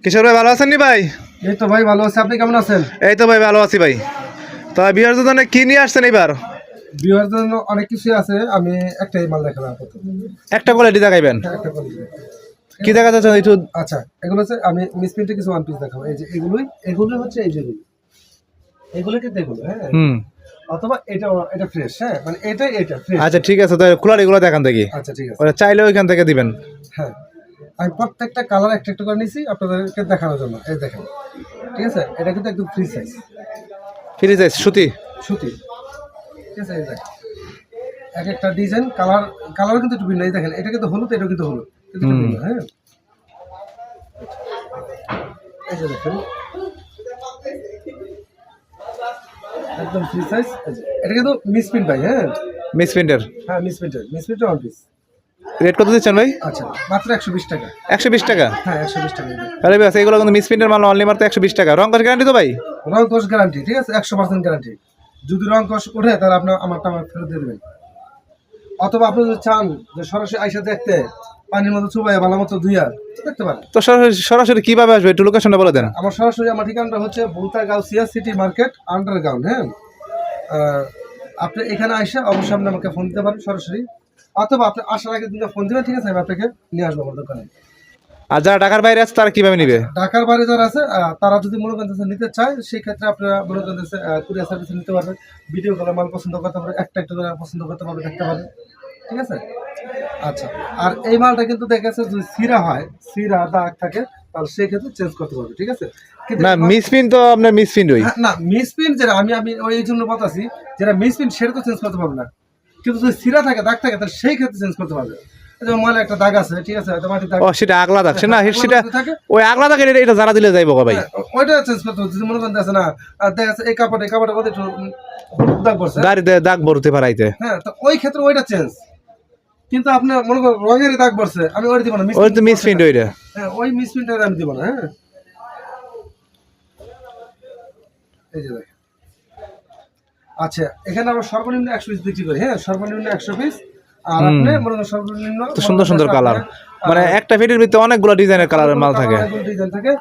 কিশোর ভাই ভালো আছেন নি ভাই? এই তো ভাই ভালো আছি, আপনি কেমন আছেন? এই তো ভাই ভালো আছি ভাই। তো বিহার জন্য কি নিয়ে আসছেন এবার? বিয়ের জন্য অনেক কিছু আছে, আমি একটাই মাল দেখালাম আপাতত। একটা কোয়ালিটি দেখাইবেন? হ্যাঁ, একটা quality। কি দেখা যাচ্ছে একটু? আচ্ছা, এগুলো হচ্ছে আমি মিসপ্রিন্টে কিছু ওয়ান পিস দেখাবো। এই যে এগুলো হচ্ছে এই যেগুলো, এগুলো কিন্তু এগুলো, হ্যাঁ, অথবা এটা ফ্রেশ, হ্যাঁ, মানে এটা ফ্রেশ। আচ্ছা ঠিক আছে, তাহলে খোলার এগুলো দেখান দেখি। আচ্ছা ঠিক আছে, ওরা চাইলে ওইখান থেকে দিবেন। হ্যাঁ, আমি প্রত্যেকটা কালার একটা একটা করে নিয়েছি আপনাদেরকে দেখানোর জন্য। এই দেখেন, ঠিক আছে, এটা কিন্তু একদম ফ্রি সাইজ, ফ্রি সাইজ সুতি। সুতি, ঠিক আছে। এই দেখেন এক একটা ডিজাইন কালার কিন্তু একটু ভিন্ন। এই দেখেন এটা কিন্তু হলুদ, এটা কিন্তু হলুদ, কিন্তু একটু ভিন্ন, হ্যাঁ। এই যে দেখেন একদম ফ্রি সাইজ। এটা কিন্তু মিসপ্রিন্ট ভাই, হ্যাঁ, মিস প্রিন্টের। হ্যাঁ, মিসপ্রিন্টের ওয়ান পিস। রেট কত দিচ্ছেন ভাই? আচ্ছা, মাত্র 120 টাকা। 120 টাকা? হ্যাঁ, 120 টাকা। আরে বেশ, এগুলো কিন্তু মিস প্রিন্টের মাল, অনলি মাত্র 120 টাকা। রং কস গ্যারান্টি তো ভাই? রং কস গ্যারান্টি, ঠিক আছে, 100% গ্যারান্টি। যদি রং কস ওঠে তাহলে আপনার আমার ফেরত দিয়ে দেবেন, অথবা আপনি যদি চান যে সরাসরি আইসা দেখতে, পানির মতো চুবাইয়া ভালো মতো ধুইয়া দেখতে পারেন। তো সরাসরি কিভাবে আসবে একটু লোকেশনটা বলে দেন। আমার সরাসরি আমার ঠিকানাটা হচ্ছে বুলতাগাঁও সিয়া সিটি মার্কেট আন্ডারগ্রাউন্ড, হ্যাঁ। আপনি এখানে আইসা অবশ্যই আপনি আমাকে ফোন দিতে পারেন সরাসরি, অথবা আপনি আসার আগে দিনে ফোন দিবেন, ঠিক আছে, আমি আপনাকে নিয়ে আসবো আমার দোকানে। আর যারা ঢাকার বাইরে আছে তারা কিভাবে নিবে? ঢাকার বাইরে যারা আছে তারা যদি মনে করেন নিতে চায়, সেই ক্ষেত্রে আপনারা মনে করেন কুরিয়ার সার্ভিসে নিতে পারবেন। ভিডিও কলে মাল পছন্দ করতে পারবেন, একটা করে পছন্দ করতে পারবেন, দেখতে পারবেন, ঠিক আছে। আচ্ছা, আর এই মালটা কিন্তু দেখা যাচ্ছে যদি সিরা দাগ থাকে তাহলে সেই ক্ষেত্রে চেঞ্জ করতে পারবে, ঠিক আছে। কিন্তু না, মিস প্রিন্ট তো আপনার মিস প্রিন্ট ওই। না, মিসপ্রিন্ট যেটা আমি ওই জন্য বলতাছি, যেটা মিসপ্রিন্ট সেটা তো চেঞ্জ করতে পারবে না, কিন্তু যদি সিরা থাকে, দাগ থাকে, তাহলে সেই ক্ষেত্রে চেঞ্জ করতে পারবে। যেমন ময়লা একটা দাগ আছে, ঠিক আছে, মাটির দাগ। ও সেটা আগলা দাগ, না সেটা থাকে ওই আগলা দাগ, এটা যারা দিলে যাইব ভাই? ওইটা চেঞ্জ করতে হবে। যদি মনে করেন আছে না, দেখা যাচ্ছে এই কাপড়ে মধ্যে একটু হলুদ দাগ পড়ছে, গাড়িতে দাগ ভরতে পারাইতে, হ্যাঁ, তো ওই ক্ষেত্রে ওইটা চেঞ্জ। কিন্তু আপনি মনে করেন রঙের দাগ পড়ছে, আমি ওইটা দিব না, ওই তো মিস প্রিন্ট ওইটা। হ্যাঁ, ওই মিসপ্রিন্টটা আমি দিব না, হ্যাঁ। এই যে দেখেন, আচ্ছা, এখানে আমরা সর্বনিম্ন 100 পিস বিক্রি করি, হ্যাঁ, সর্বনিম্ন 100 পিস। আর আপনি মনে করেন সর্বনিম্ন তো সুন্দর সুন্দর কালার, মানে একটা ফিটের ভিতরে অনেকগুলো ডিজাইনের কালারের মাল থাকে। ডিজাইন থাকে।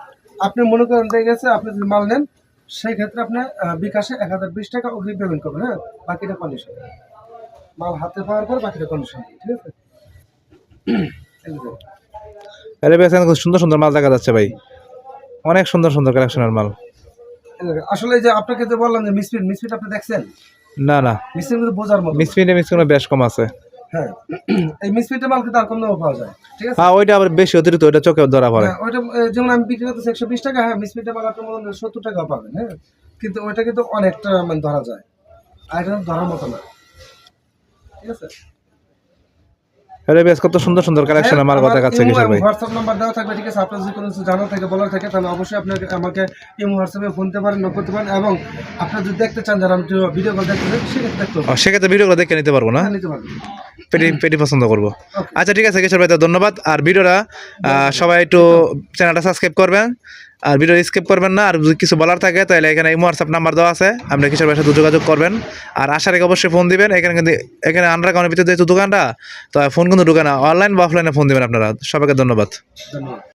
আপনি মনে করেন দেখে গেছে, আপনি যদি মাল নেন সেই ক্ষেত্রে আপনি বিকাশে 1020 টাকা অগ্রিম পেমেন্ট করবেন, হ্যাঁ, বাকিটা কন্ডিশন, মাল হাতে পাওয়ার পর বাকিটা কন্ডিশন, ঠিক আছে। আরে বেশ, সুন্দর সুন্দর মাল দেখা যাচ্ছে ভাই, অনেক সুন্দর সুন্দর কালেকশনের মাল। আসলে যে আপনাকে যে বললাম যে মিসপ্রিন্ট আপনি দেখছেন? না না, মিসপ্রিন্ট কিন্তু বোঝার মতো। মিস বেশ কম আছে। হ্যাঁ, এই মিসপ্রিন্টের মাল কিন্তু আর কম দামে পাওয়া যায়, ঠিক আছে। হ্যাঁ, ওইটা আবার বেশি অতিরিক্ত, ওইটা চোখে ধরা পড়ে। ওইটা যেমন আমি বিক্রি করতেছি 120 টাকা, হ্যাঁ, মিসপ্রিন্টের মাল আপনার মনে 70 টাকাও পাবেন, হ্যাঁ, কিন্তু ওইটা কিন্তু অনেকটা মানে ধরা যায়, আর এটা ধরার মতো না, ঠিক আছে। আরে বেশ, কত সুন্দর সুন্দর কালেকশনের মাল কথা কাছে কিশোর ভাই। হোয়াটসঅ্যাপ নাম্বার দেওয়া থাকবে, ঠিক আছে। আপনার যদি কোনো কিছু জানার থাকে, বলার থাকে, তাহলে অবশ্যই আপনাকে আমাকে ইমো হোয়াটসঅ্যাপে ফোন দিতে পারেন, নক করতে পারেন। এবং আপনার যদি দেখতে চান, যারা আমি ভিডিও কল দেখতে চান, সেক্ষেত্রে দেখতে হবে, সেক্ষেত্রে ভিডিওগুলো দেখে নিতে পারবো না? নিতে পারবেন, পেটি পছন্দ করবো। আচ্ছা ঠিক আছে কিশোর ভাই, তো ধন্যবাদ। আর ভিডিওটা সবাই একটু চ্যানেলটা সাবস্ক্রাইব করবেন, আর ভিডিও স্কিপ করবেন না। আর যদি কিছু বলার থাকে তাহলে এখানে হোয়াটসঅ্যাপ নাম্বার দেওয়া আছে, আপনি কিশোর ভাইয়ের সাথে যোগাযোগ করবেন। আর আসার আগে অবশ্যই ফোন দিবেন। এখানে আন্ডারগ্রাউন্ডের ভিতরে যেহেতু দোকানটা, তো ফোন কিন্তু ঢুকে না, অনলাইন বা অফলাইনে ফোন দিবেন আপনারা। সবাইকে ধন্যবাদ। ধন্যবাদ।